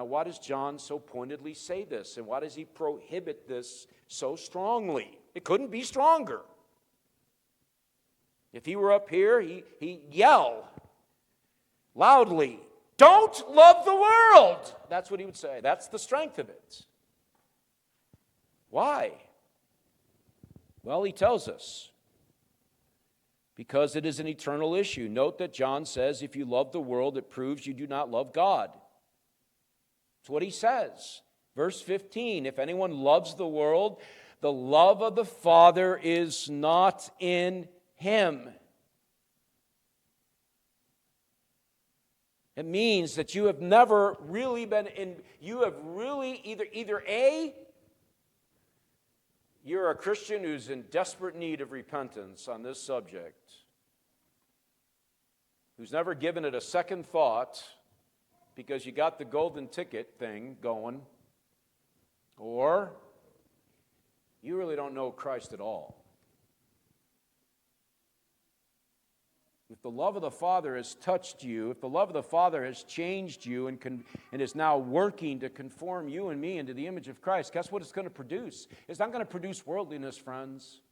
Now, why does John so pointedly say this? And why does he prohibit this so strongly? It couldn't be stronger. If he were up here, he'd yell loudly, "Don't love the world!" That's what he would say. That's the strength of it. Why? Well, he tells us. Because it is an eternal issue. Note that John says, if you love the world, it proves you do not love God. That's what he says. Verse 15, if anyone loves the world, the love of the Father is not in him. It means that you have never really been in, you have really either A, you're a Christian who's in desperate need of repentance on this subject, who's never given it a second thought because you got the golden ticket thing going, or you really don't know Christ at all. If the love of the Father has touched you, if the love of the Father has changed you and is now working to conform you and me into the image of Christ, guess what it's going to produce? It's not going to produce worldliness, friends.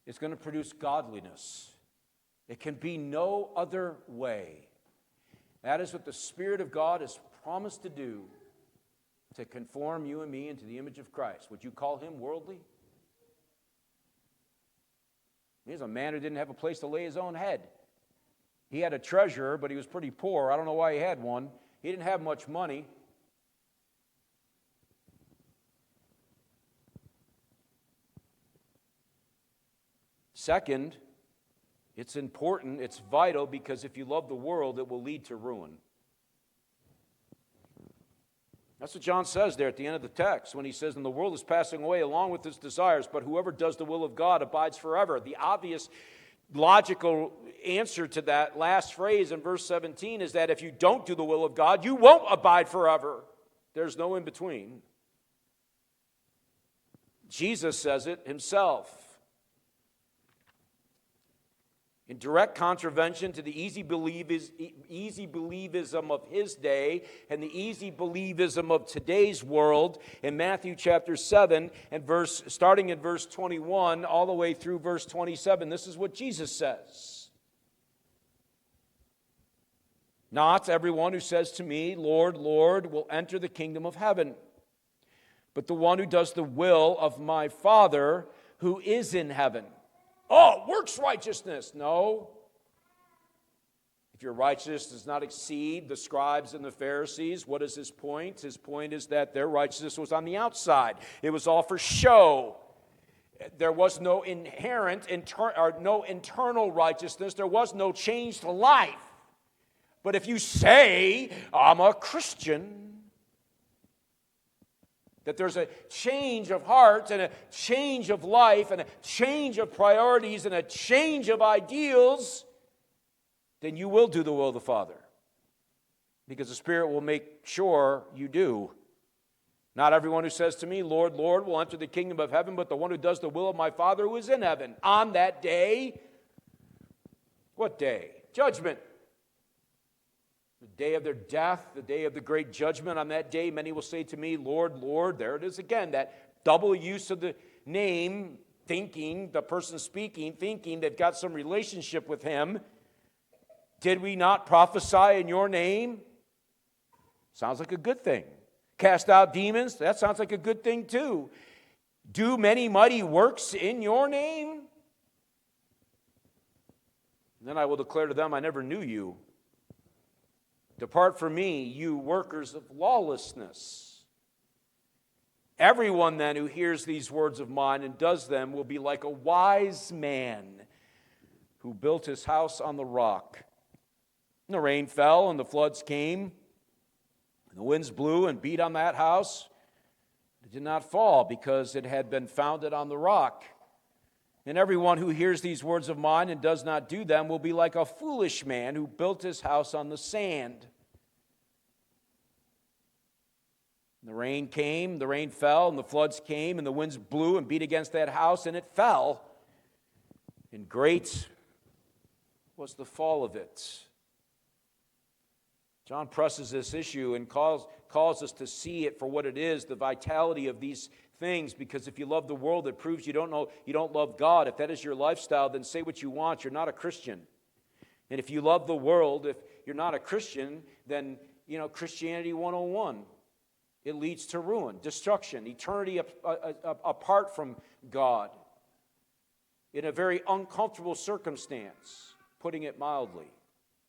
It's going to produce godliness. It can be no other way. That is what the Spirit of God has promised to do, to conform you and me into the image of Christ. Would you call him worldly? He's a man who didn't have a place to lay his own head. He had a treasurer, but he was pretty poor. I don't know why he had one. He didn't have much money. Second, it's important, it's vital, because if you love the world, it will lead to ruin. That's what John says there at the end of the text when he says, and the world is passing away along with its desires, but whoever does the will of God abides forever. The obvious logical answer to that last phrase in verse 17 is that if you don't do the will of God, you won't abide forever. There's no in between. Jesus says it himself. In direct contravention to the easy believism of his day and the easy believism of today's world, in Matthew chapter 7, and starting in verse 21 all the way through verse 27, this is what Jesus says. Not everyone who says to me, Lord, Lord, will enter the kingdom of heaven, but the one who does the will of my Father who is in heaven. Oh, works righteousness. No. If your righteousness does not exceed the scribes and the Pharisees, what is his point? His point is that their righteousness was on the outside. It was all for show. There was no no internal righteousness. There was no changed life. But if you say, I'm a Christian, that there's a change of heart and a change of life and a change of priorities and a change of ideals, then you will do the will of the Father. Because the Spirit will make sure you do. Not everyone who says to me, Lord, Lord, will enter the kingdom of heaven, but the one who does the will of my Father who is in heaven. On that day, what day? Judgment. The day of their death, the day of the great judgment. On that day, many will say to me, Lord, Lord. There it is again, that double use of the name, thinking, the person speaking, thinking they've got some relationship with him. Did we not prophesy in your name? Sounds like a good thing. Cast out demons? That sounds like a good thing too. Do many mighty works in your name? And then I will declare to them, I never knew you. Depart from me, you workers of lawlessness. Everyone then who hears these words of mine and does them will be like a wise man who built his house on the rock. And the rain fell and the floods came, and the winds blew and beat on that house. It did not fall because it had been founded on the rock. And everyone who hears these words of mine and does not do them will be like a foolish man who built his house on the sand. And the rain came, the rain fell, and the floods came, and the winds blew and beat against that house, and it fell. And great was the fall of it. John presses this issue and calls us to see it for what it is, the vitality of these things, because if you love the world, it proves you don't love God. If that is your lifestyle, then say what you want. You're not a Christian. And if you love the world, if you're not a Christian, then, Christianity 101. It leads to ruin, destruction, eternity apart from God, in a very uncomfortable circumstance, putting it mildly.